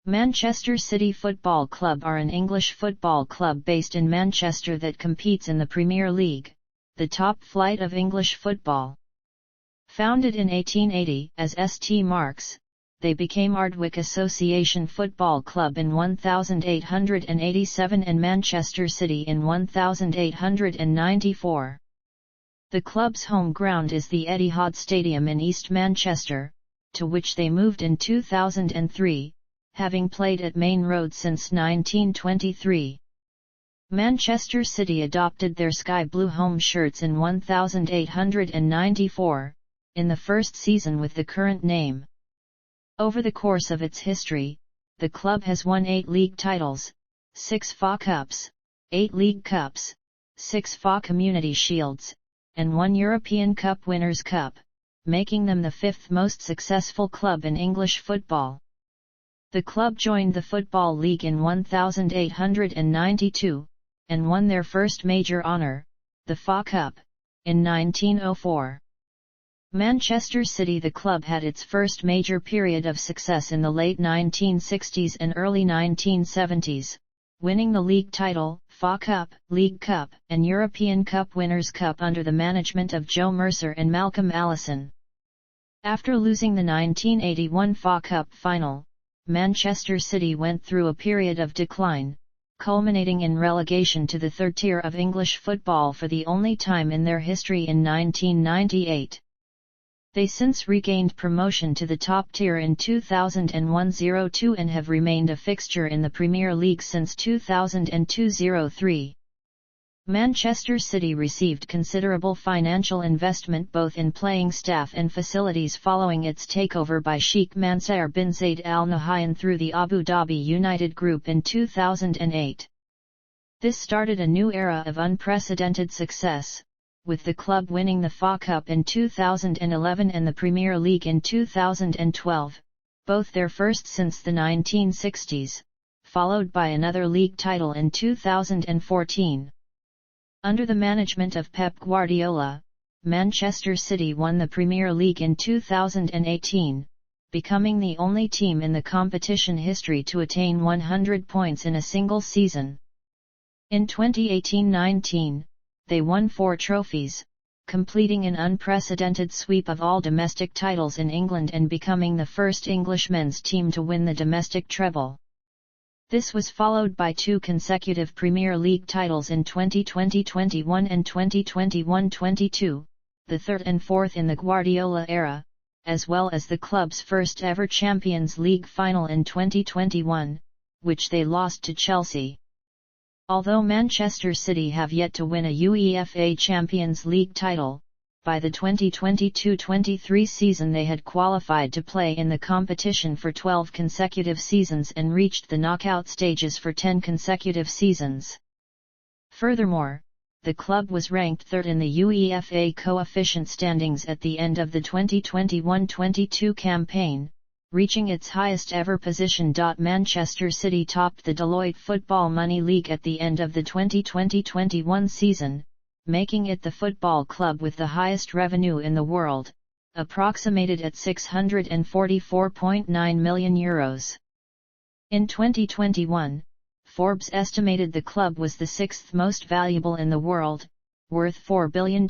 Manchester City Football Club are an English football club based in Manchester that competes in the Premier League, the top flight of English football. Founded in 1880 as St Mark's, they became Ardwick Association Football Club in 1887 and Manchester City in 1894. The club's home ground is the Etihad Stadium in East Manchester, to which they moved in 2003. Having played at Main Road since 1923. Manchester City adopted their sky blue home shirts in 1894, in the first season with the current name. Over the course of its history, the club has won 8 league titles, 6 FA Cups, 8 League Cups, 6 FA Community Shields, and 1 European Cup Winners' Cup, making them the 5th most successful club in English football. The club joined the Football League in 1892, and won their first major honour, the FA Cup, in 1904. Manchester City. The club had its first major period of success in the late 1960s and early 1970s, winning the league title, FA Cup, League Cup, and European Cup Winners' Cup under the management of Joe Mercer and Malcolm Allison. After losing the 1981 FA Cup final, Manchester City went through a period of decline, culminating in relegation to the third tier of English football for the only time in their history in 1998. They since regained promotion to the top tier in 2001-02 and have remained a fixture in the Premier League since 2002-03. Manchester City received considerable financial investment both in playing staff and facilities following its takeover by Sheikh Mansour bin Zayed Al Nahyan through the Abu Dhabi United Group in 2008. This started a new era of unprecedented success, with the club winning the FA Cup in 2011 and the Premier League in 2012, both their first since the 1960s, followed by another league title in 2014. Under the management of Pep Guardiola, Manchester City won the Premier League in 2018, becoming the only team in the competition history to attain 100 points in a single season. In 2018-19, they won 4 trophies, completing an unprecedented sweep of all domestic titles in England and becoming the first English men's team to win the domestic treble. This was followed by 2 consecutive Premier League titles in 2020-21 and 2021-22, the third and fourth in the Guardiola era, as well as the club's first ever Champions League final in 2021, which they lost to Chelsea. Although Manchester City have yet to win a UEFA Champions League title, by the 2022-23 season they had qualified to play in the competition for 12 consecutive seasons and reached the knockout stages for 10 consecutive seasons. Furthermore, the club was ranked 3rd in the UEFA coefficient standings at the end of the 2021-22 campaign, reaching its highest ever position. Manchester City topped the Deloitte Football Money League at the end of the 2020-21 season, making it the football club with the highest revenue in the world, approximated at €644.9 million. In 2021, Forbes estimated the club was the 6th most valuable in the world, worth $4 billion.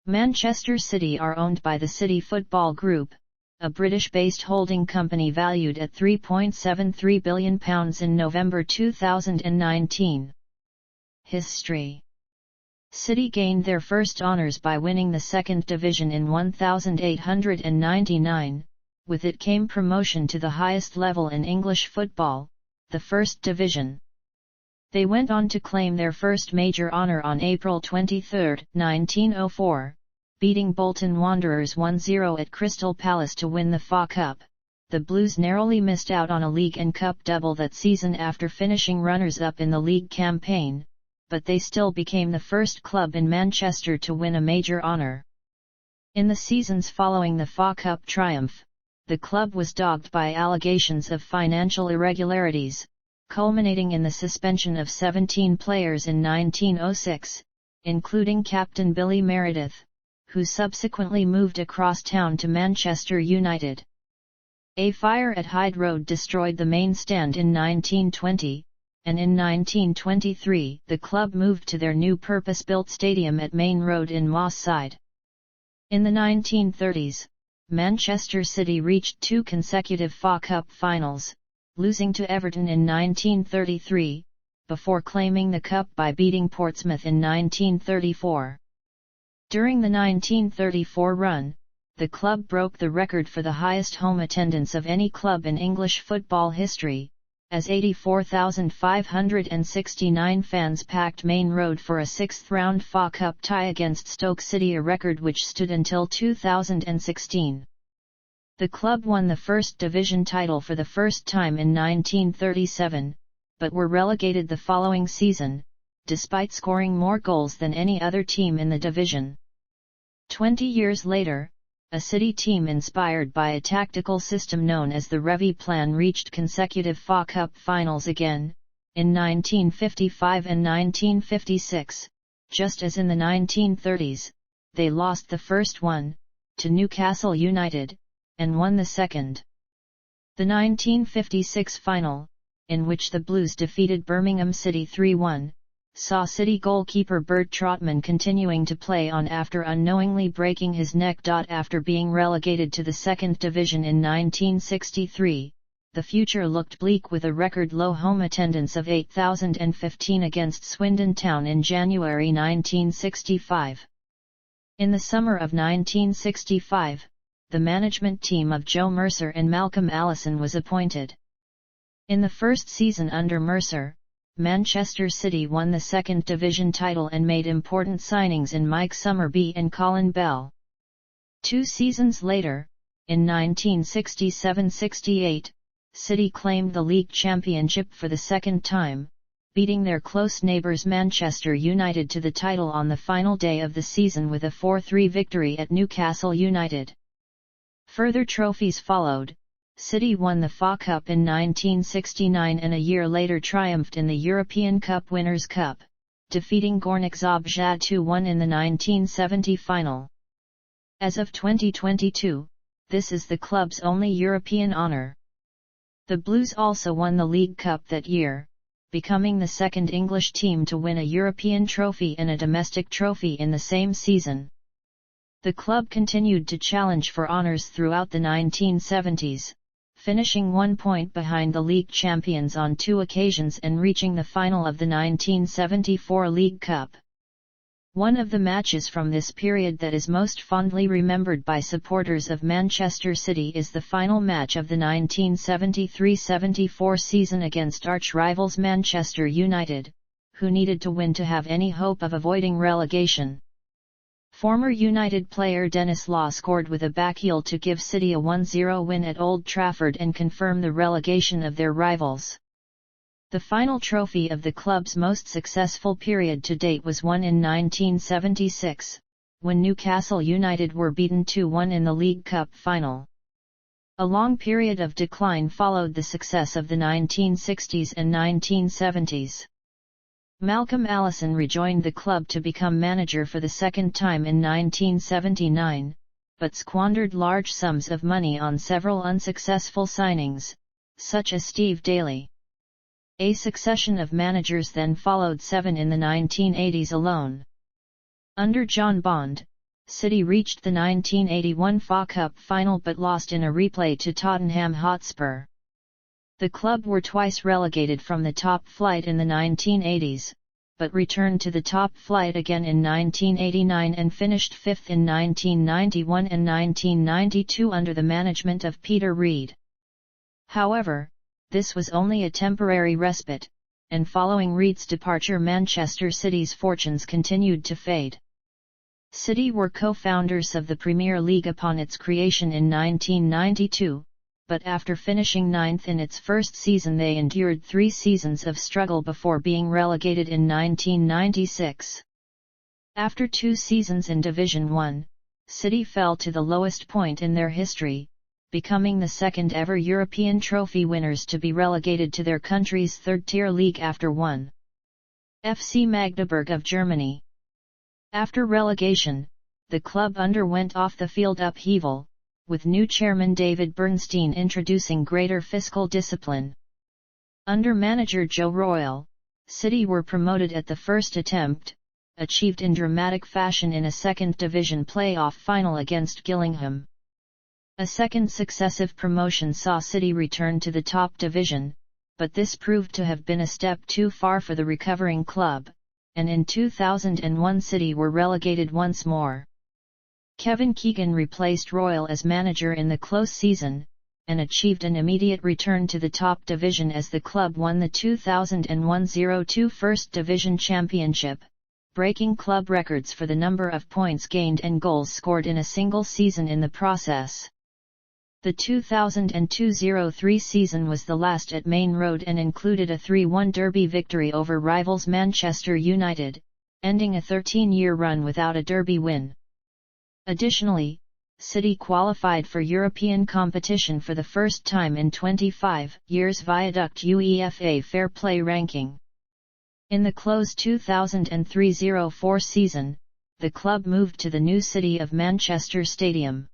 Manchester City are owned by the City Football Group, a British-based holding company valued at £3.73 billion in November 2019. History. City gained their first honours by winning the second division in 1899, with it came promotion to the highest level in English football, the First Division. They went on to claim their first major honour on April 23, 1904, beating Bolton Wanderers 1-0 at Crystal Palace to win the FA Cup. The Blues narrowly missed out on a league and cup double that season after finishing runners-up in the league campaign, but they still became the first club in Manchester to win a major honour. In the seasons following the FA Cup triumph, the club was dogged by allegations of financial irregularities, culminating in the suspension of 17 players in 1906, including captain Billy Meredith, who subsequently moved across town to Manchester United. A fire at Hyde Road destroyed the main stand in 1920, and in 1923 the club moved to their new purpose-built stadium at Main Road in Moss Side. In the 1930s, Manchester City reached 2 consecutive FA Cup finals, losing to Everton in 1933, before claiming the cup by beating Portsmouth in 1934. During the 1934 run, the club broke the record for the highest home attendance of any club in English football history, as 84,569 fans packed Main Road for a 6th-round FA Cup tie against Stoke City, a record which stood until 2016. The club won the First Division title for the first time in 1937, but were relegated the following season, despite scoring more goals than any other team in the division. 20 years later, a City team inspired by a tactical system known as the Revie Plan reached consecutive FA Cup finals again, in 1955 and 1956, just as in the 1930s. They lost the first one, to Newcastle United, and won the second. The 1956 final, in which the Blues defeated Birmingham City 3-1, saw City goalkeeper Bert Trotman continuing to play on after unknowingly breaking his neck. After being relegated to the second division in 1963, the future looked bleak with a record low home attendance of 8,015 against Swindon Town in January 1965. In the summer of 1965, the management team of Joe Mercer and Malcolm Allison was appointed. In the first season under Mercer, Manchester City won the second division title and made important signings in Mike Summerby and Colin Bell. 2 seasons later, in 1967-68, City claimed the league championship for the second time, beating their close neighbours Manchester United to the title on the final day of the season with a 4-3 victory at Newcastle United. Further trophies followed. City won the FA Cup in 1969 and a year later triumphed in the European Cup Winners' Cup, defeating Gornik Zabrze 2-1 in the 1970 final. As of 2022, this is the club's only European honour. The Blues also won the League Cup that year, becoming the second English team to win a European trophy and a domestic trophy in the same season. The club continued to challenge for honours throughout the 1970s, finishing 1 point behind the league champions on 2 occasions and reaching the final of the 1974 League Cup. One of the matches from this period that is most fondly remembered by supporters of Manchester City is the final match of the 1973-74 season against arch-rivals Manchester United, who needed to win to have any hope of avoiding relegation. Former United player Dennis Law scored with a backheel to give City a 1-0 win at Old Trafford and confirm the relegation of their rivals. The final trophy of the club's most successful period to date was won in 1976, when Newcastle United were beaten 2-1 in the League Cup final. A long period of decline followed the success of the 1960s and 1970s. Malcolm Allison rejoined the club to become manager for the second time in 1979, but squandered large sums of money on several unsuccessful signings, such as Steve Daly. A succession of managers then followed, 7 in the 1980s alone. Under John Bond, City reached the 1981 FA Cup final but lost in a replay to Tottenham Hotspur. The club were twice relegated from the top flight in the 1980s, but returned to the top flight again in 1989 and finished 5th in 1991 and 1992 under the management of Peter Reid. However, this was only a temporary respite, and following Reid's departure Manchester City's fortunes continued to fade. City were co-founders of the Premier League upon its creation in 1992, but after finishing 9th in its first season they endured 3 seasons of struggle before being relegated in 1996. After 2 seasons in Division 1, City fell to the lowest point in their history, becoming the second ever European trophy winners to be relegated to their country's third-tier league after 1. FC Magdeburg of Germany. After relegation, the club underwent off-the-field upheaval, with new chairman David Bernstein introducing greater fiscal discipline. Under manager Joe Royle, City were promoted at the first attempt, achieved in dramatic fashion in a second division playoff final against Gillingham. A second successive promotion saw City return to the top division, but this proved to have been a step too far for the recovering club, and in 2001 City were relegated once more. Kevin Keegan replaced Royle as manager in the close season, and achieved an immediate return to the top division as the club won the 2001-02 First Division Championship, breaking club records for the number of points gained and goals scored in a single season in the process. The 2002-03 season was the last at Main Road and included a 3-1 derby victory over rivals Manchester United, ending a 13-year run without a derby win. Additionally, City qualified for European competition for the first time in 25 years via UEFA Fair Play ranking. In the close 2003-04 season, the club moved to the new City of Manchester Stadium.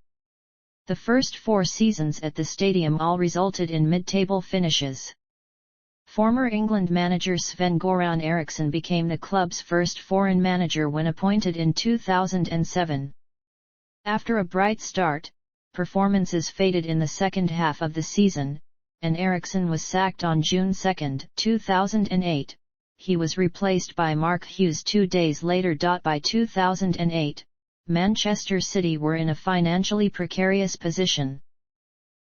The first 4 seasons at the stadium all resulted in mid-table finishes. Former England manager Sven-Göran Eriksson became the club's first foreign manager when appointed in 2007. After a bright start, performances faded in the second half of the season, and Eriksson was sacked on June 2, 2008. He was replaced by Mark Hughes 2 days later. By 2008, Manchester City were in a financially precarious position.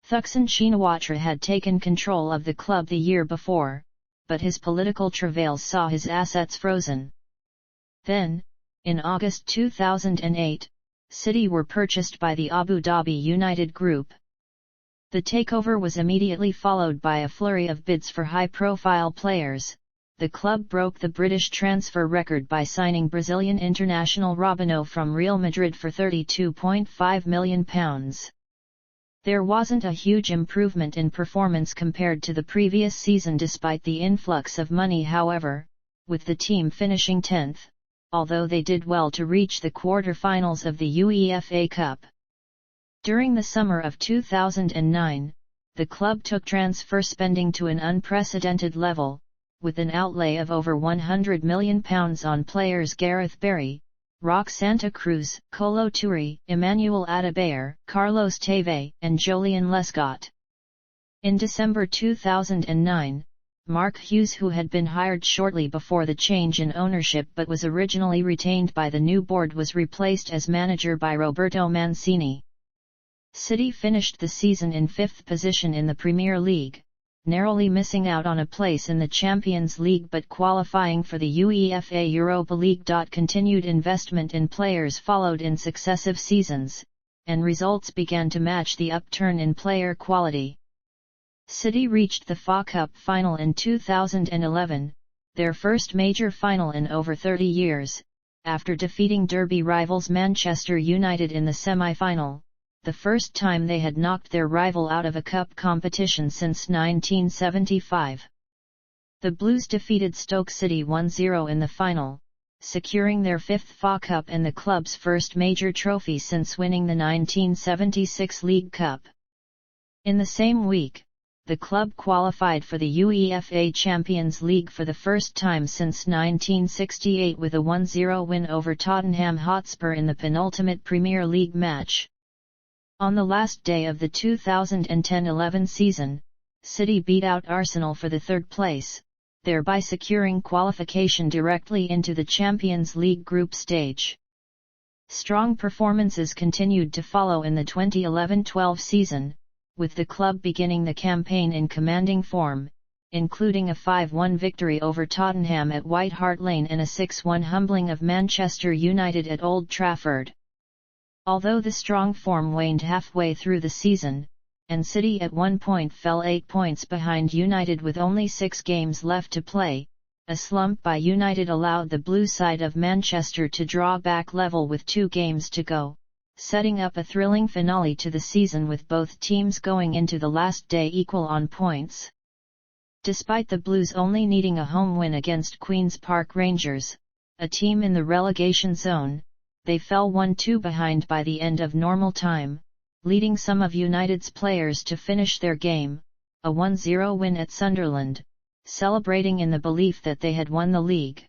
Thuksan Shinawatra had taken control of the club the year before, but his political travails saw his assets frozen. Then, in August 2008, City were purchased by the Abu Dhabi United Group. The takeover was immediately followed by a flurry of bids for high-profile players. The club broke the British transfer record by signing Brazilian international Robinho from Real Madrid for £32.5 million. There wasn't a huge improvement in performance compared to the previous season despite the influx of money, however, with the team finishing 10th, although they did well to reach the quarter-finals of the UEFA Cup. During the summer of 2009, the club took transfer spending to an unprecedented level, with an outlay of over £100 million on players Gareth Barry, Roque Santa Cruz, Kolo Touré, Emmanuel Adebayor, Carlos Tevez, and Jolien Lescott. In December 2009, Mark Hughes, who had been hired shortly before the change in ownership but was originally retained by the new board, was replaced as manager by Roberto Mancini. City finished the season in 5th position in the Premier League, narrowly missing out on a place in the Champions League but qualifying for the UEFA Europa League. Continued investment in players followed in successive seasons, and results began to match the upturn in player quality. City reached the FA Cup final in 2011, their first major final in over 30 years, after defeating derby rivals Manchester United in the semi-final, the first time they had knocked their rival out of a cup competition since 1975. The Blues defeated Stoke City 1-0 in the final, securing their 5th FA Cup and the club's first major trophy since winning the 1976 League Cup. In the same week, the club qualified for the UEFA Champions League for the first time since 1968 with a 1-0 win over Tottenham Hotspur in the penultimate Premier League match. On the last day of the 2010-11 season, City beat out Arsenal for the 3rd place, thereby securing qualification directly into the Champions League group stage. Strong performances continued to follow in the 2011-12 season, with the club beginning the campaign in commanding form, including a 5-1 victory over Tottenham at White Hart Lane and a 6-1 humbling of Manchester United at Old Trafford. Although the strong form waned halfway through the season, and City at one point fell 8 points behind United with only 6 games left to play, a slump by United allowed the blue side of Manchester to draw back level with 2 games to go, setting up a thrilling finale to the season with both teams going into the last day equal on points. Despite the Blues only needing a home win against Queen's Park Rangers, a team in the relegation zone, they fell 1-2 behind by the end of normal time, leading some of United's players to finish their game, a 1-0 win at Sunderland, celebrating in the belief that they had won the league.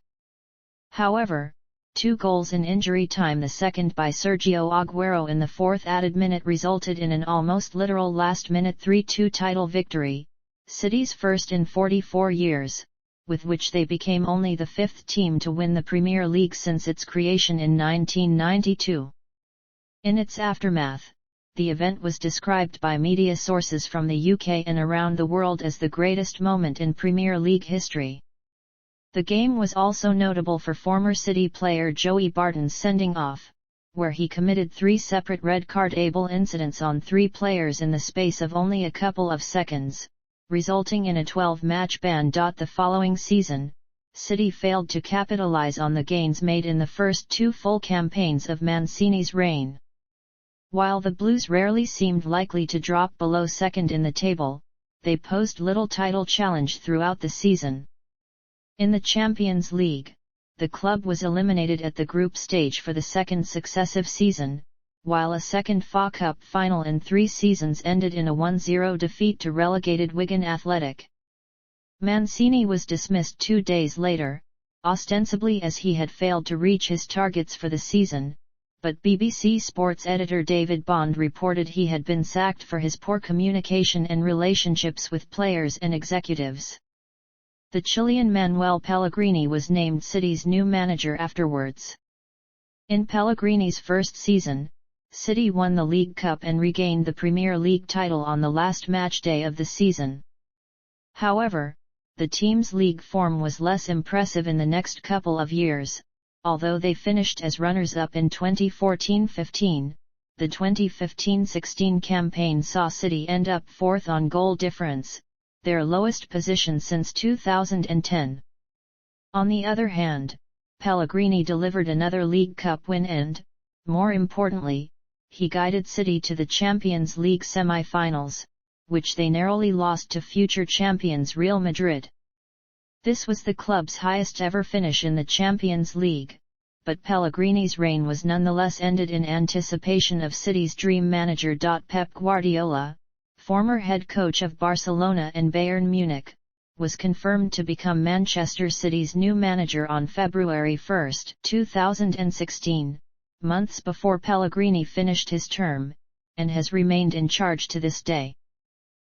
However, 2 goals in injury time, the second by Sergio Aguero in the 4th added minute, resulted in an almost literal last-minute 3-2 title victory, City's first in 44 years, with which they became only the 5th team to win the Premier League since its creation in 1992. In its aftermath, the event was described by media sources from the UK and around the world as the greatest moment in Premier League history. The game was also notable for former City player Joey Barton's sending off, where he committed 3 separate red card-able incidents on 3 players in the space of only a couple of seconds, resulting in a 12-match ban. The following season, City failed to capitalise on the gains made in the first 2 full campaigns of Mancini's reign. While the Blues rarely seemed likely to drop below second in the table, they posed little title challenge throughout the season. In the Champions League, the club was eliminated at the group stage for the 2nd successive season, while a second FA Cup final in 3 seasons ended in a 1-0 defeat to relegated Wigan Athletic. Mancini was dismissed 2 days later, ostensibly as he had failed to reach his targets for the season, but BBC Sports editor David Bond reported he had been sacked for his poor communication and relationships with players and executives. The Chilean Manuel Pellegrini was named City's new manager afterwards. In Pellegrini's first season, City won the League Cup and regained the Premier League title on the last match day of the season. However, the team's league form was less impressive in the next couple of years. Although they finished as runners-up in 2014-15, the 2015-16 campaign saw City end up 4th on goal difference, their lowest position since 2010. On the other hand, Pellegrini delivered another League Cup win and, more importantly, he guided City to the Champions League semi-finals, which they narrowly lost to future champions Real Madrid. This was the club's highest ever finish in the Champions League, but Pellegrini's reign was nonetheless ended in anticipation of City's dream manager. Pep Guardiola, former head coach of Barcelona and Bayern Munich, was confirmed to become Manchester City's new manager on February 1, 2016, months before Pellegrini finished his term, and has remained in charge to this day.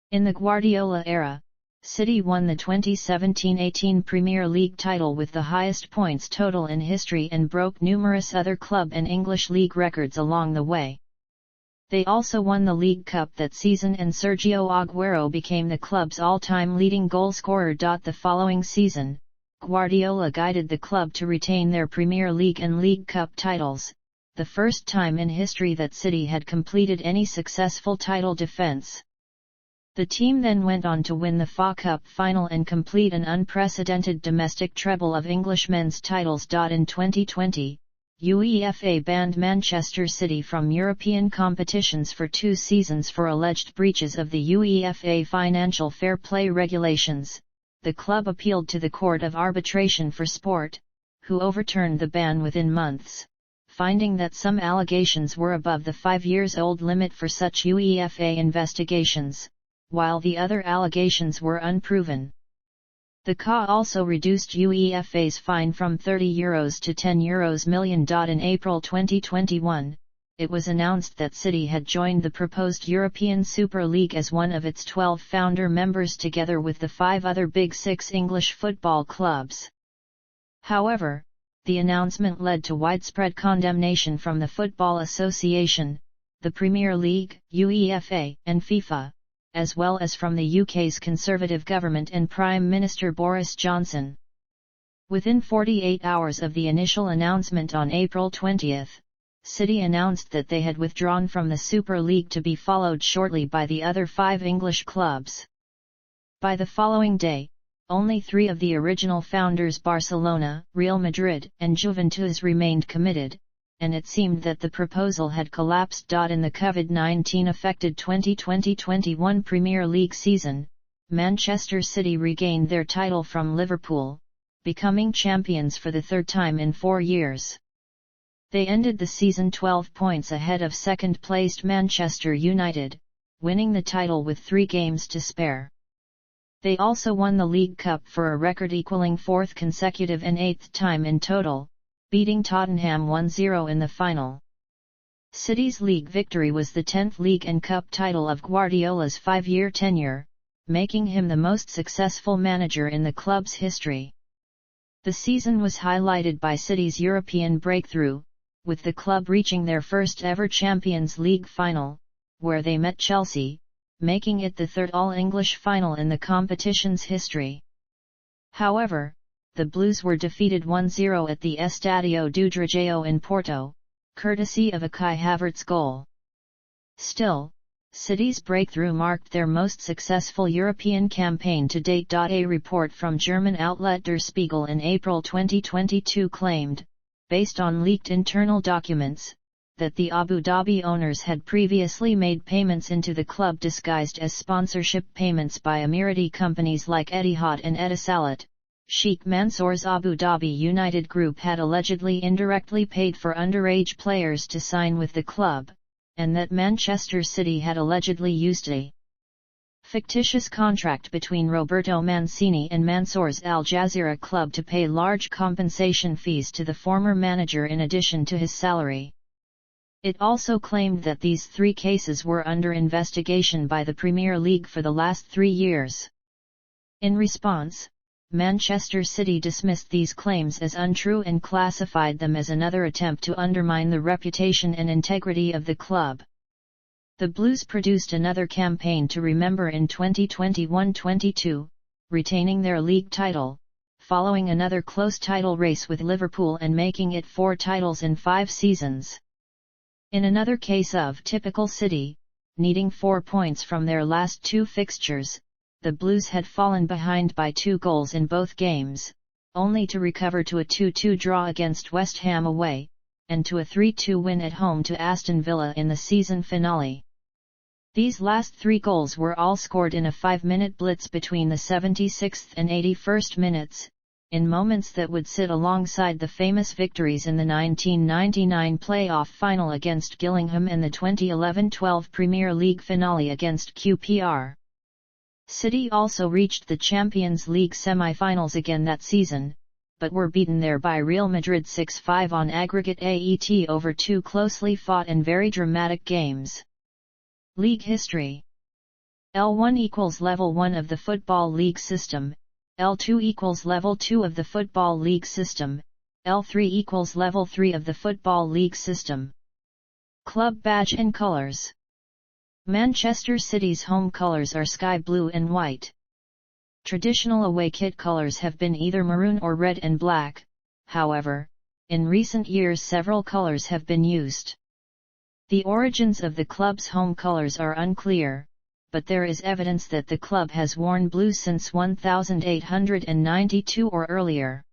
In the Guardiola era, City won the 2017-18 Premier League title with the highest points total in history and broke numerous other club and English league records along the way. They also won the League Cup that season and Sergio Aguero became the club's all-time leading goalscorer. The following season, Guardiola guided the club to retain their Premier League and League Cup titles, the first time in history that City had completed any successful title defence. The team then went on to win the FA Cup final and complete an unprecedented domestic treble of English men's titles. In 2020, UEFA banned Manchester City from European competitions for 2 seasons for alleged breaches of the UEFA financial fair play regulations. The club appealed to the Court of Arbitration for Sport, who overturned the ban within months, finding that some allegations were above the 5-year-old limit for such UEFA investigations, while the other allegations were unproven. The CA also reduced UEFA's fine from €30 to €10 million. In April 2021, it was announced that City had joined the proposed European Super League as one of its 12 founder members together with the 5 other Big Six English football clubs. However, the announcement led to widespread condemnation from the Football Association, the Premier League, UEFA, and FIFA, as well as from the UK's Conservative government and Prime Minister Boris Johnson. Within 48 hours of the initial announcement on April 20, City announced that they had withdrawn from the Super League, to be followed shortly by the other 5 English clubs. By the following day, only 3 of the original founders, Barcelona, Real Madrid, and Juventus, remained committed, and it seemed that the proposal had collapsed. In the COVID-19 affected 2020-21 Premier League season, Manchester City regained their title from Liverpool, becoming champions for the 3rd time in 4 years. They ended the season 12 points ahead of second-placed Manchester United, winning the title with 3 games to spare. They also won the League Cup for a record-equalling 4th consecutive and 8th time in total, beating Tottenham 1-0 in the final. City's league victory was the 10th league and cup title of Guardiola's 5-year tenure, making him the most successful manager in the club's history. The season was highlighted by City's European breakthrough, with the club reaching their first-ever Champions League final, where they met Chelsea, making it the 3rd All-English final in the competition's history. However, the Blues were defeated 1-0 at the Estadio do Dragão in Porto, courtesy of a Kai Havertz goal. Still, City's breakthrough marked their most successful European campaign to date. A report from German outlet Der Spiegel in April 2022 claimed, based on leaked internal documents, that the Abu Dhabi owners had previously made payments into the club disguised as sponsorship payments by Emirati companies like Etihad and Etisalat. Sheikh Mansour's Abu Dhabi United Group had allegedly indirectly paid for underage players to sign with the club, and that Manchester City had allegedly used a fictitious contract between Roberto Mancini and Mansour's Al Jazeera club to pay large compensation fees to the former manager in addition to his salary. It also claimed that these 3 cases were under investigation by the Premier League for the last 3 years. In response, Manchester City dismissed these claims as untrue and classified them as another attempt to undermine the reputation and integrity of the club. The Blues produced another campaign to remember in 2021-22, retaining their league title, following another close title race with Liverpool and making it 4 titles in 5 seasons. In another case of typical City, needing 4 points from their last 2 fixtures, the Blues had fallen behind by 2 goals in both games, only to recover to a 2-2 draw against West Ham away, and to a 3-2 win at home to Aston Villa in the season finale. These last 3 goals were all scored in a 5-minute blitz between the 76th and 81st minutes, in moments that would sit alongside the famous victories in the 1999 playoff final against Gillingham and the 2011-12 Premier League finale against QPR. City also reached the Champions League semi-finals again that season, but were beaten there by Real Madrid 6-5 on aggregate AET over 2 closely fought and very dramatic games. League history. L1 equals Level 1 of the Football League system, L2 equals Level 2 of the Football League system, L3 equals Level 3 of the Football League system. Club badge and colours. Manchester City's home colours are sky blue and white. Traditional away kit colours have been either maroon or red and black, however, in recent years several colours have been used. The origins of the club's home colours are unclear, but there is evidence that the club has worn blue since 1892 or earlier.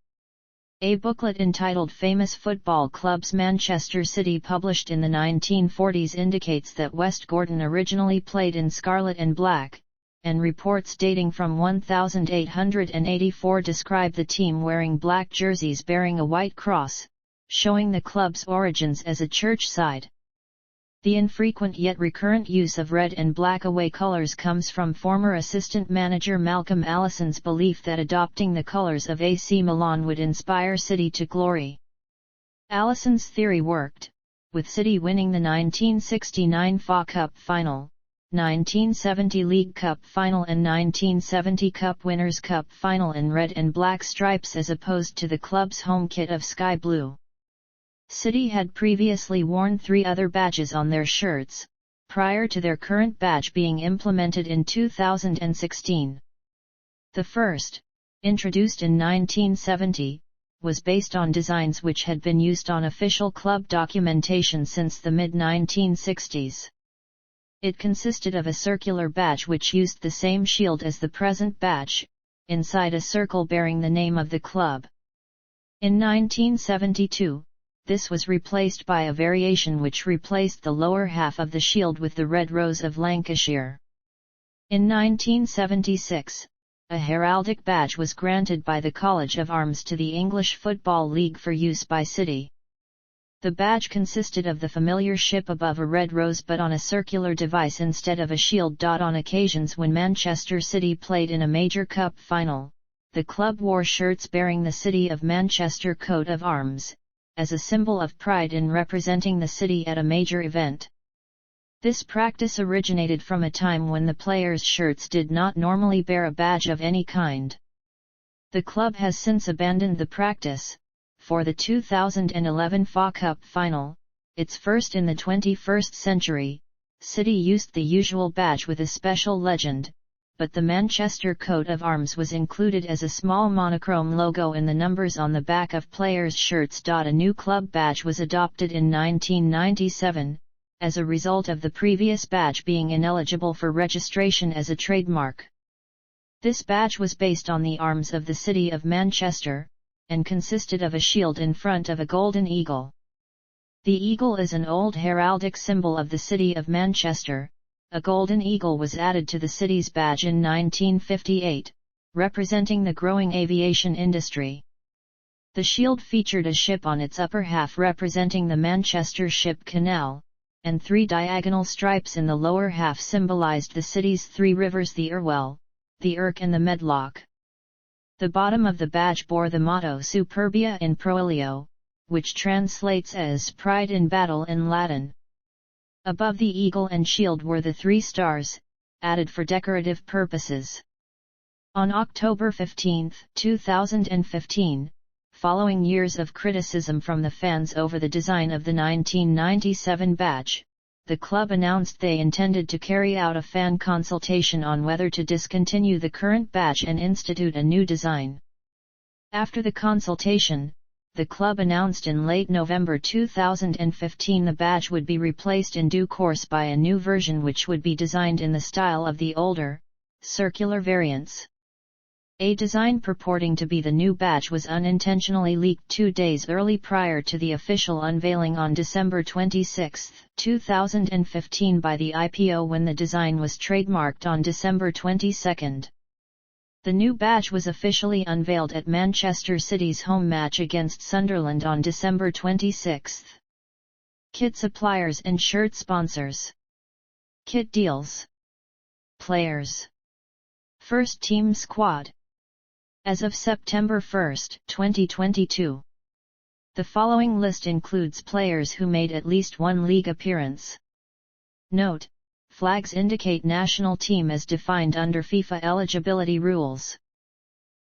A booklet entitled Famous Football Clubs Manchester City published in the 1940s indicates that West Gordon originally played in scarlet and black, and reports dating from 1884 describe the team wearing black jerseys bearing a white cross, showing the club's origins as a church side. The infrequent yet recurrent use of red and black away colours comes from former assistant manager Malcolm Allison's belief that adopting the colours of AC Milan would inspire City to glory. Allison's theory worked, with City winning the 1969 FA Cup final, 1970 League Cup final and 1970 Cup Winners' Cup final in red and black stripes as opposed to the club's home kit of sky blue. City had previously worn 3 other badges on their shirts, prior to their current badge being implemented in 2016. The first, introduced in 1970, was based on designs which had been used on official club documentation since the mid-1960s. It consisted of a circular badge which used the same shield as the present badge, inside a circle bearing the name of the club. In 1972, this was replaced by a variation which replaced the lower half of the shield with the Red Rose of Lancashire. In 1976, a heraldic badge was granted by the College of Arms to the English Football League for use by City. The badge consisted of the familiar ship above a red rose but on a circular device instead of a shield. On occasions when Manchester City played in a major cup final, the club wore shirts bearing the City of Manchester coat of arms, as a symbol of pride in representing the city at a major event. This practice originated from a time when the players' shirts did not normally bear a badge of any kind. The club has since abandoned the practice. For the 2011 FA Cup final, its first in the 21st century, City used the usual badge with a special legend, but the Manchester coat of arms was included as a small monochrome logo in the numbers on the back of players' shirts. A new club badge was adopted in 1997, as a result of the previous badge being ineligible for registration as a trademark. This badge was based on the arms of the City of Manchester, and consisted of a shield in front of a golden eagle. The eagle is an old heraldic symbol of the City of Manchester. A golden eagle was added to the city's badge in 1958, representing the growing aviation industry. The shield featured a ship on its upper half representing the Manchester Ship Canal, and 3 diagonal stripes in the lower half symbolized the city's 3 rivers: the Irwell, the Irk and the Medlock. The bottom of the badge bore the motto Superbia in Proelio, which translates as Pride in Battle in Latin. Above the eagle and shield were the 3 stars, added for decorative purposes. On October 15, 2015, following years of criticism from the fans over the design of the 1997 badge, the club announced they intended to carry out a fan consultation on whether to discontinue the current badge and institute a new design. After the consultation, the club announced in late November 2015 the badge would be replaced in due course by a new version which would be designed in the style of the older, circular variants. A design purporting to be the new badge was unintentionally leaked 2 days early prior to the official unveiling on December 26, 2015 by the IPO, when the design was trademarked on December 22. The new badge was officially unveiled at Manchester City's home match against Sunderland on December 26. Kit suppliers and shirt sponsors. Kit deals. Players. First team squad. As of September 1, 2022. The following list includes players who made at least one league appearance. Note: flags indicate national team as defined under FIFA eligibility rules.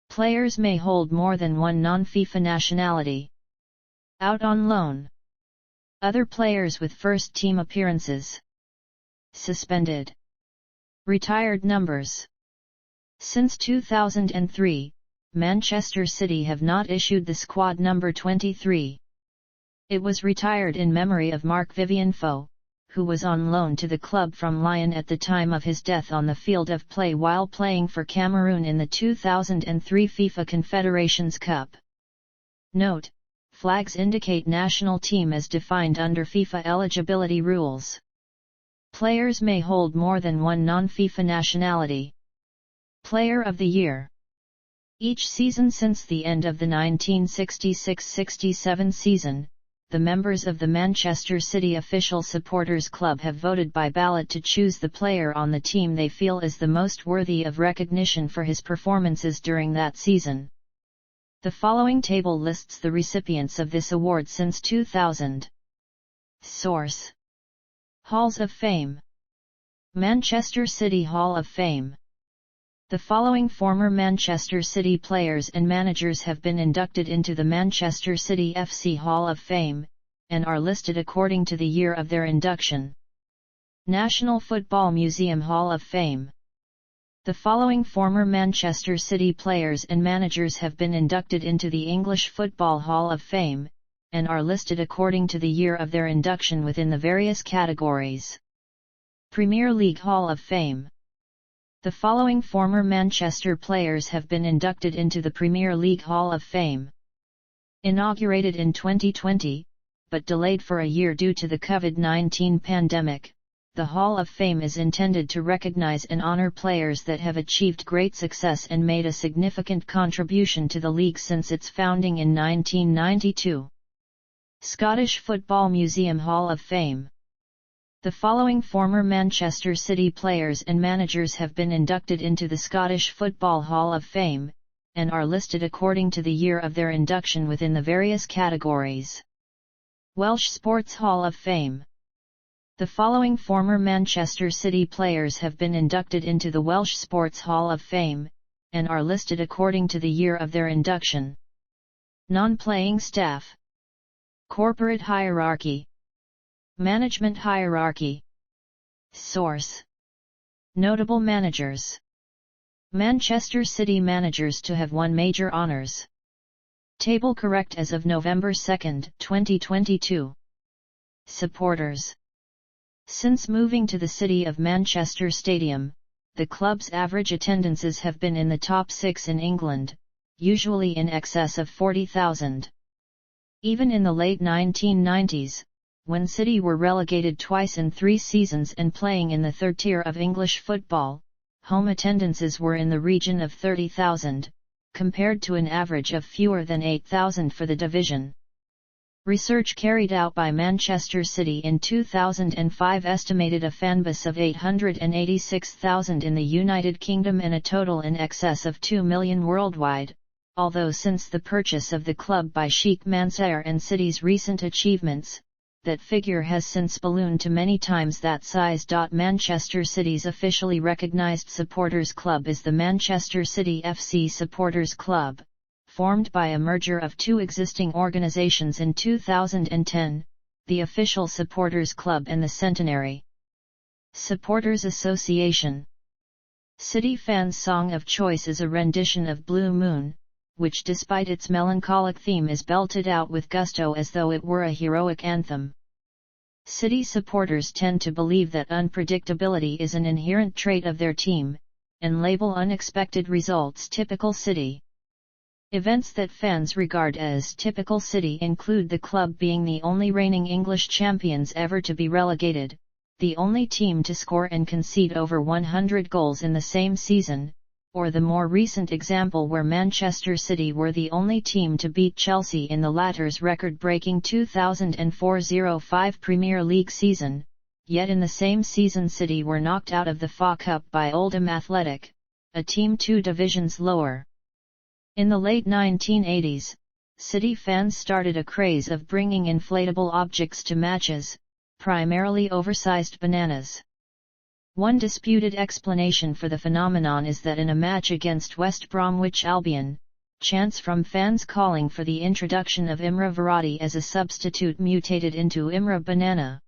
Players may hold more than one non-FIFA nationality. Out on loan. Other players with first team appearances. Suspended. Retired numbers. Since 2003, Manchester City have not issued the squad number 23. It was retired in memory of Marc-Vivien Foé, who was on loan to the club from Lyon at the time of his death on the field of play while playing for Cameroon in the 2003 FIFA Confederations Cup. Note: flags indicate national team as defined under FIFA eligibility rules. Players may hold more than one non-FIFA nationality. Player of the Year. Each season since the end of the 1966-67 season, the members of the Manchester City Official Supporters Club have voted by ballot to choose the player on the team they feel is the most worthy of recognition for his performances during that season. The following table lists the recipients of this award since 2000. Source: Halls of Fame. Manchester City Hall of Fame. The following former Manchester City players and managers have been inducted into the Manchester City FC Hall of Fame, and are listed according to the year of their induction. National Football Museum Hall of Fame. The following former Manchester City players and managers have been inducted into the English Football Hall of Fame, and are listed according to the year of their induction within the various categories. Premier League Hall of Fame. The following former Manchester players have been inducted into the Premier League Hall of Fame. Inaugurated in 2020, but delayed for a year due to the COVID-19 pandemic, the Hall of Fame is intended to recognize and honor players that have achieved great success and made a significant contribution to the league since its founding in 1992. Scottish Football Museum Hall of Fame. The following former Manchester City players and managers have been inducted into the Scottish Football Hall of Fame, and are listed according to the year of their induction within the various categories. Welsh Sports Hall of Fame. The following former Manchester City players have been inducted into the Welsh Sports Hall of Fame, and are listed according to the year of their induction. Non-playing staff. Corporate hierarchy. Management hierarchy. Source. Notable managers. Manchester City managers to have won major honours. Table correct as of November 2, 2022. Supporters. Since moving to the City of Manchester Stadium, the club's average attendances have been in the top 6 in England, usually in excess of 40,000. Even in the late 1990s, when City were relegated twice in 3 seasons and playing in the third tier of English football, home attendances were in the region of 30,000, compared to an average of fewer than 8,000 for the division. Research carried out by Manchester City in 2005 estimated a fanbase of 886,000 in the United Kingdom and a total in excess of 2 million worldwide, although since the purchase of the club by Sheikh Mansour and City's recent achievements, that figure has since ballooned to many times that size. Manchester City's officially recognised supporters club is the Manchester City FC Supporters Club, formed by a merger of 2 existing organisations in 2010, the Official Supporters Club and the Centenary Supporters Association. City fans' song of choice is a rendition of Blue Moon, which despite its melancholic theme is belted out with gusto as though it were a heroic anthem. City supporters tend to believe that unpredictability is an inherent trait of their team, and label unexpected results typical City. Events that fans regard as typical City include the club being the only reigning English champions ever to be relegated, the only team to score and concede over 100 goals in the same season, or the more recent example where Manchester City were the only team to beat Chelsea in the latter's record-breaking 2004-05 Premier League season, yet in the same season City were knocked out of the FA Cup by Oldham Athletic, a team 2 divisions lower. In the late 1980s, City fans started a craze of bringing inflatable objects to matches, primarily oversized bananas. One disputed explanation for the phenomenon is that in a match against West Bromwich Albion, chants from fans calling for the introduction of Imra Varadi as a substitute mutated into Imra Banana.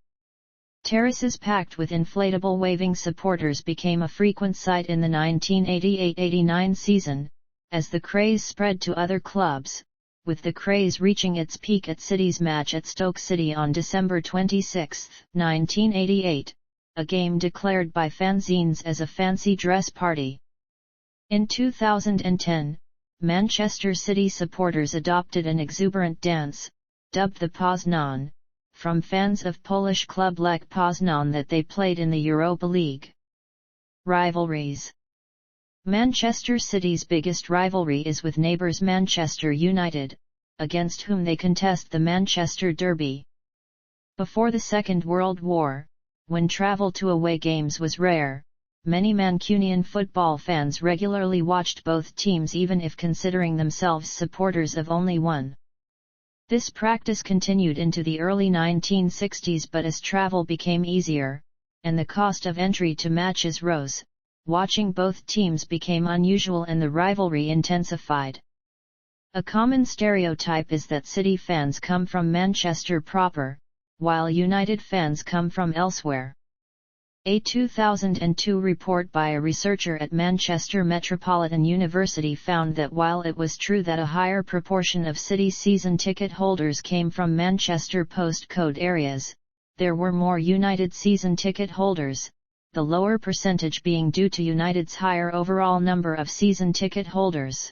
Terraces packed with inflatable waving supporters became a frequent sight in the 1988-89 season, as the craze spread to other clubs, with the craze reaching its peak at City's match at Stoke City on December 26, 1988. A game declared by fanzines as a fancy dress party. In 2010, Manchester City supporters adopted an exuberant dance, dubbed the Poznan, from fans of Polish club Lech Poznan that they played in the Europa League. Rivalries. Manchester City's biggest rivalry is with neighbours Manchester United, against whom they contest the Manchester Derby. Before the Second World War, when travel to away games was rare, many Mancunian football fans regularly watched both teams even if considering themselves supporters of only one. This practice continued into the early 1960s, but as travel became easier, and the cost of entry to matches rose, watching both teams became unusual and the rivalry intensified. A common stereotype is that City fans come from Manchester proper, while United fans come from elsewhere. A 2002 report by a researcher at Manchester Metropolitan University found that while it was true that a higher proportion of City season ticket holders came from Manchester postcode areas, there were more United season ticket holders, the lower percentage being due to United's higher overall number of season ticket holders.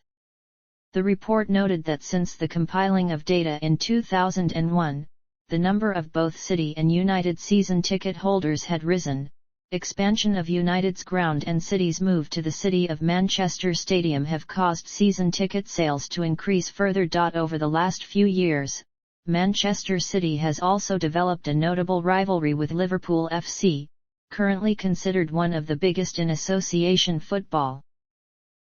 The report noted that since the compiling of data in 2001, the number of both City and United season ticket holders had risen. Expansion of United's ground and City's move to the City of Manchester Stadium have caused season ticket sales to increase further. Over the last few years, Manchester City has also developed a notable rivalry with Liverpool FC, currently considered one of the biggest in association football.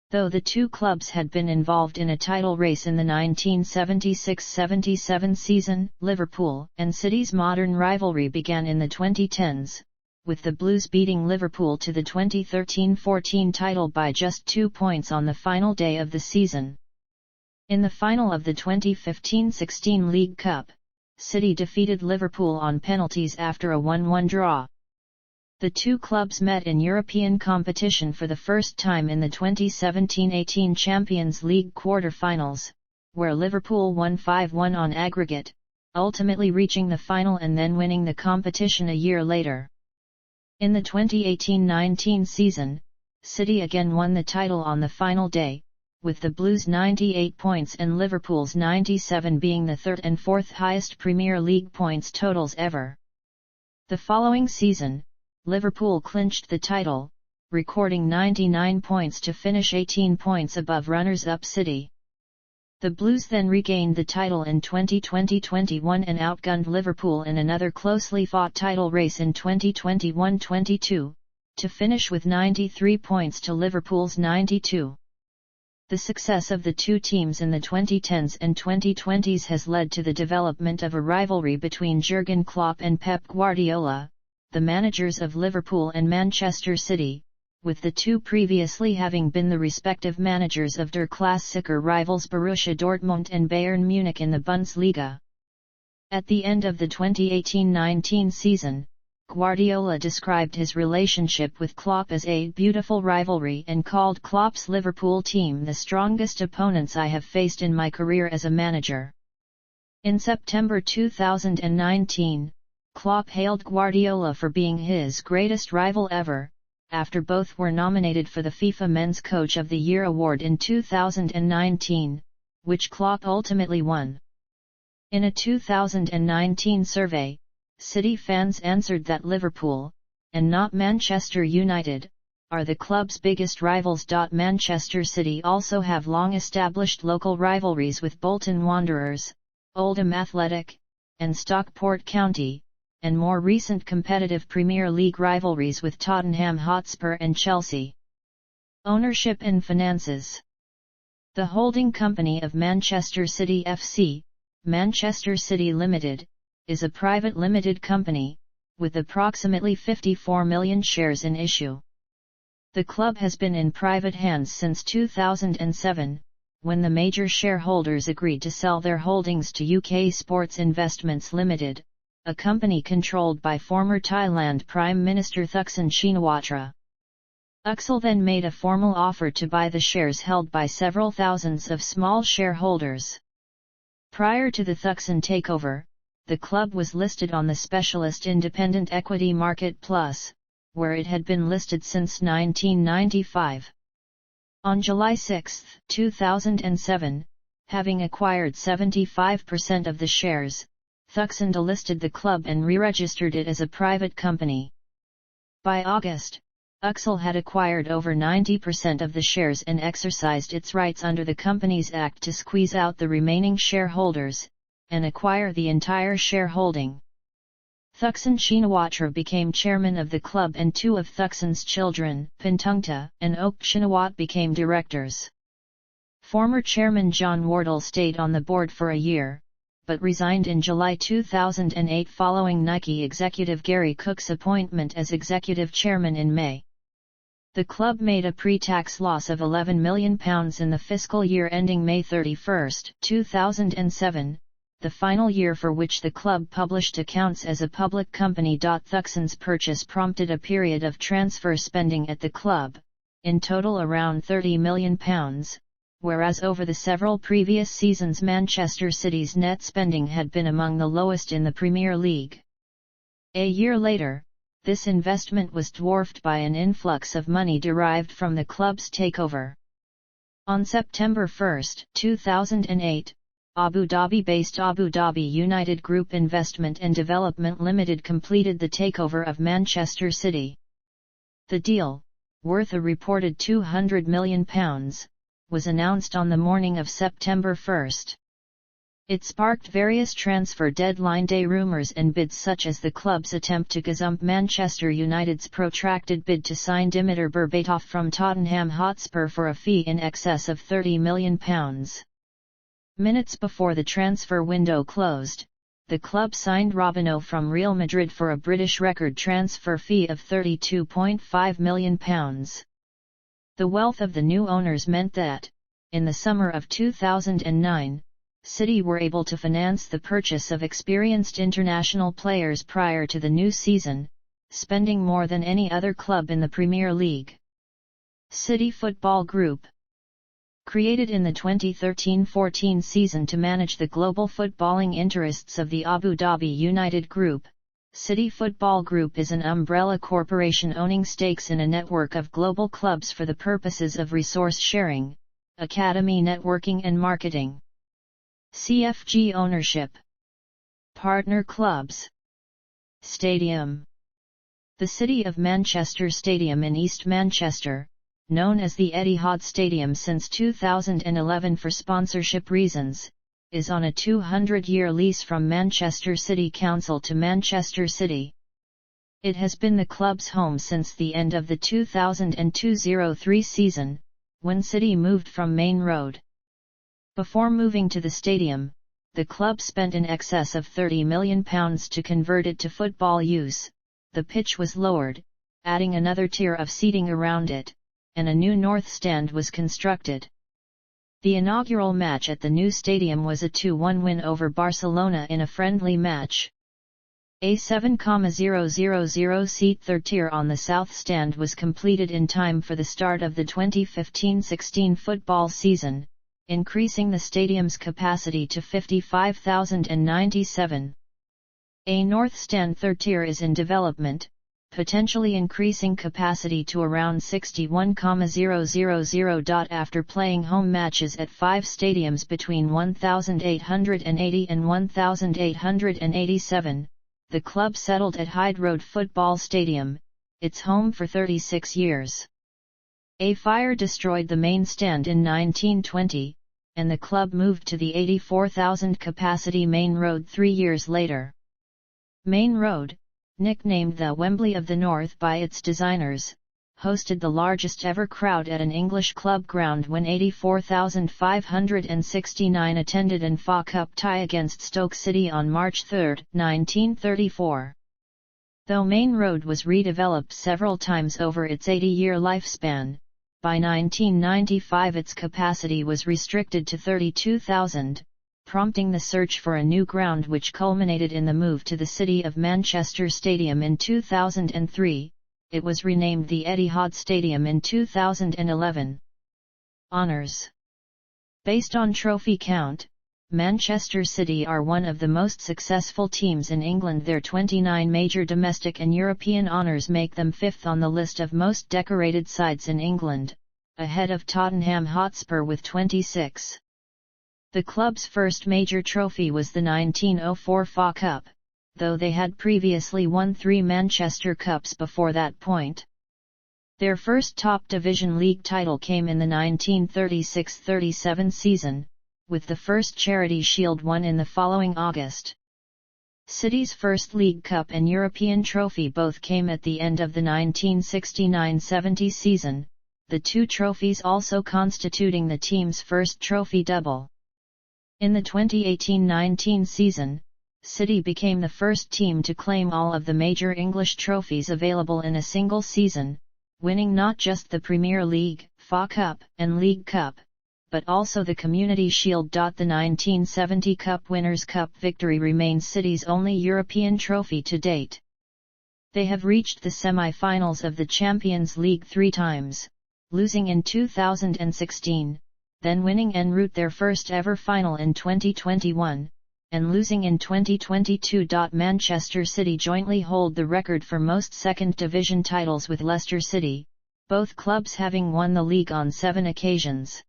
Though the two clubs had been involved in a title race in the 1976-77 season, Liverpool and City's modern rivalry began in the 2010s, with the Blues beating Liverpool to the 2013-14 title by just 2 points on the final day of the season. In the final of the 2015-16 League Cup, City defeated Liverpool on penalties after a 1-1 draw. The two clubs met in European competition for the first time in the 2017-18 Champions League quarter-finals, where Liverpool won 5-1 on aggregate, ultimately reaching the final and then winning the competition a year later. In the 2018-19 season, City again won the title on the final day, with the Blues' 98 points and Liverpool's 97 being the third and fourth highest Premier League points totals ever. The following season, Liverpool clinched the title, recording 99 points to finish 18 points above runners-up City. The Blues then regained the title in 2020-21 and outgunned Liverpool in another closely fought title race in 2021-22, to finish with 93 points to Liverpool's 92. The success of the two teams in the 2010s and 2020s has led to the development of a rivalry between Jurgen Klopp and Pep Guardiola, the managers of Liverpool and Manchester City, with the two previously having been the respective managers of Der Klassiker rivals Borussia Dortmund and Bayern Munich in the Bundesliga. At the end of the 2018-19 season, Guardiola described his relationship with Klopp as a beautiful rivalry and called Klopp's Liverpool team the strongest opponents I have faced in my career as a manager. In September 2019, Klopp hailed Guardiola for being his greatest rival ever, after both were nominated for the FIFA Men's Coach of the Year award in 2019, which Klopp ultimately won. In a 2019 survey, City fans answered that Liverpool, and not Manchester United, are the club's biggest rivals. Manchester City also have long-established local rivalries with Bolton Wanderers, Oldham Athletic, and Stockport County, and more recent competitive Premier League rivalries with Tottenham Hotspur and Chelsea. Ownership and finances. The holding company of Manchester City FC, Manchester City Limited, is a private limited company, with approximately 54 million shares in issue. The club has been in private hands since 2007, when the major shareholders agreed to sell their holdings to UK Sports Investments Limited, a company controlled by former Thailand Prime Minister Thaksin Shinawatra. Uxal then made a formal offer to buy the shares held by several thousands of small shareholders. Prior to the Thaksin takeover, the club was listed on the specialist independent equity market Plus, where it had been listed since 1995. On July 6, 2007, having acquired 75% of the shares, Thaksin delisted the club and re-registered it as a private company. By August, Uxal had acquired over 90% of the shares and exercised its rights under the Companies Act to squeeze out the remaining shareholders, and acquire the entire shareholding. Thaksin Shinawatra became chairman of the club and two of Thaksin's children, Pintungta and Ok Shinawat, became directors. Former chairman John Wardle stayed on the board for a year, but resigned in July 2008 following Nike executive Gary Cook's appointment as executive chairman in May. The club made a pre-tax loss of £11 million in the fiscal year ending May 31, 2007, the final year for which the club published accounts as a public company. Thaksin's purchase prompted a period of transfer spending at the club, in total around £30 million, whereas over the several previous seasons Manchester City's net spending had been among the lowest in the Premier League. A year later, this investment was dwarfed by an influx of money derived from the club's takeover. On September 1, 2008, Abu Dhabi-based Abu Dhabi United Group Investment and Development Limited completed the takeover of Manchester City. The deal, worth a reported £200 million, was announced on the morning of September 1. It sparked various transfer deadline day rumours and bids, such as the club's attempt to gazump Manchester United's protracted bid to sign Dimitar Berbatov from Tottenham Hotspur for a fee in excess of £30 million. Minutes before the transfer window closed, the club signed Robinho from Real Madrid for a British record transfer fee of £32.5 million. The wealth of the new owners meant that, in the summer of 2009, City were able to finance the purchase of experienced international players prior to the new season, spending more than any other club in the Premier League. City Football Group. Created in the 2013-14 season to manage the global footballing interests of the Abu Dhabi United Group, City Football Group is an umbrella corporation owning stakes in a network of global clubs for the purposes of resource sharing, academy networking and marketing. CFG ownership. Partner clubs. Stadium. The City of Manchester Stadium in East Manchester, known as the Etihad Stadium since 2011 for sponsorship reasons, is on a 200-year lease from Manchester City Council to Manchester City. It has been the club's home since the end of the 2002-03 season, when City moved from Main Road. Before moving to the stadium, the club spent in excess of £30 million to convert it to football use. The pitch was lowered, adding another tier of seating around it, and a new north stand was constructed. The inaugural match at the new stadium was a 2-1 win over Barcelona in a friendly match. A 7,000-seat third tier on the south stand was completed in time for the start of the 2015-16 football season, increasing the stadium's capacity to 55,097. A north stand third tier is in development, potentially increasing capacity to around 61,000. After playing home matches at 5 stadiums between 1880 and 1887, the club settled at Hyde Road Football Stadium, its home for 36 years. A fire destroyed the main stand in 1920, and the club moved to the 84,000 capacity Main Road 3 years later. Main Road, nicknamed the Wembley of the North by its designers, hosted the largest ever crowd at an English club ground when 84,569 attended an FA Cup tie against Stoke City on March 3, 1934. Though Main Road was redeveloped several times over its 80-year lifespan, by 1995 its capacity was restricted to 32,000, prompting the search for a new ground, which culminated in the move to the City of Manchester Stadium in 2003. It was renamed the Etihad Stadium in 2011. Honours. Based on trophy count, Manchester City are one of the most successful teams in England. Their 29 major domestic and European honours make them fifth on the list of most decorated sides in England, ahead of Tottenham Hotspur with 26. The club's first major trophy was the 1904 FA Cup, though they had previously won 3 Manchester Cups before that point. Their first top division league title came in the 1936-37 season, with the first Charity Shield won in the following August. City's first League Cup and European trophy both came at the end of the 1969-70 season, the two trophies also constituting the team's first trophy double. In the 2018-19 season, City became the first team to claim all of the major English trophies available in a single season, winning not just the Premier League, FA Cup, and League Cup, but also the Community Shield. The 1970 Cup Winners' Cup victory remains City's only European trophy to date. They have reached the semi-finals of the Champions League 3 times, losing in 2016, then winning en route their first ever final in 2021, and losing in 2022. Manchester City jointly hold the record for most second division titles with Leicester City, both clubs having won the league on 7 occasions.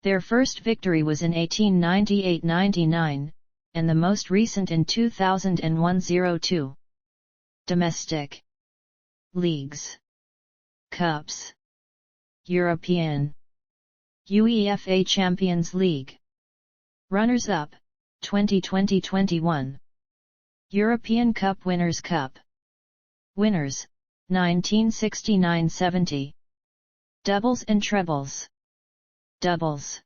Their first victory was in 1898-99, and the most recent in 2001-02. Domestic leagues. Cups. European UEFA Champions League. Runners-up, 2020-21. European Cup Winners' Cup. Winners, 1969-70. Doubles and trebles. Doubles.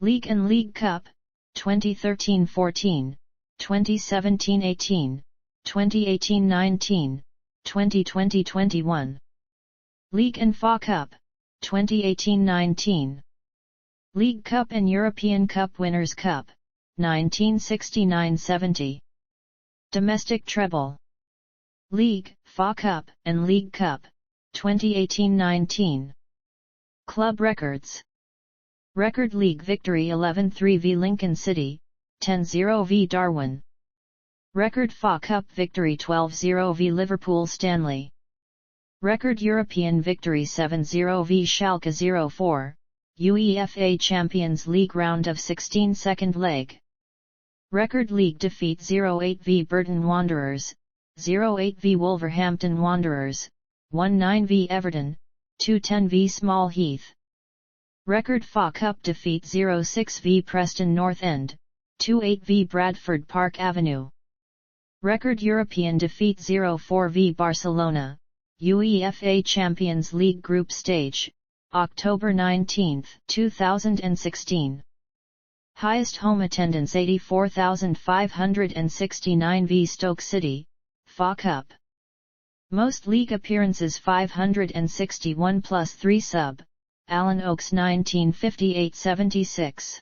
League and League Cup, 2013-14, 2017-18, 2018-19, 2020-21. League and FA Cup, 2018-19. League Cup and European Cup Winners' Cup, 1969-70. Domestic treble. League, FA Cup, and League Cup, 2018-19. Club records. Record League victory 11-3 v Lincoln City, 10-0 v Darwin. Record FA Cup victory 12-0 v Liverpool Stanley. Record European victory 7-0 v Schalke 04, UEFA Champions League round of 16 second leg. Record League defeat 0-8 v Burton Wanderers, 0-8 v Wolverhampton Wanderers, 1-9 v Everton, 2-10 v Small Heath. Record FA Cup defeat 0-6 v Preston North End, 2-8 v Bradford Park Avenue. Record European defeat 0-4 v Barcelona, UEFA Champions League Group Stage, October 19, 2016. Highest home attendance 84,569 v Stoke City, FA Cup. Most league appearances 561 plus 3 sub, Alan Oakes 1958-76.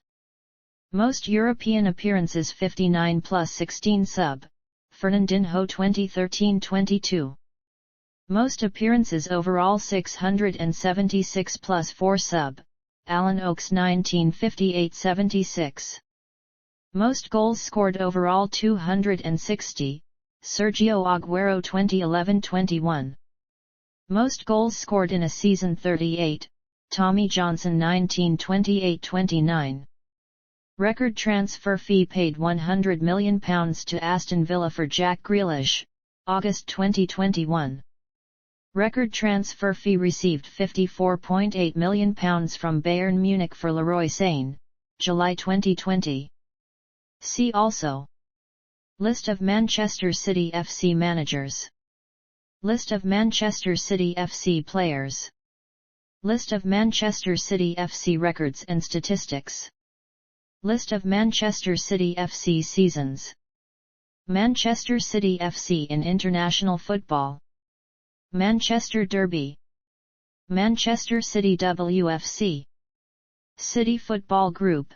Most European appearances 59 plus 16 sub, Fernandinho 2013-22. Most appearances overall 676 plus 4 sub, Alan Oakes 1958-76. Most goals scored overall 260, Sergio Aguero 2011-21. Most goals scored in a season 38, Tommy Johnson 1928-29. Record transfer fee paid £100 million to Aston Villa for Jack Grealish, August 2021. Record transfer fee received £54.8 million from Bayern Munich for Leroy Sane, July 2020. See also: List of Manchester City FC managers. List of Manchester City FC players. List of Manchester City FC records and statistics. List of Manchester City FC seasons. Manchester City FC in international football. Manchester Derby. Manchester City WFC. City Football Group.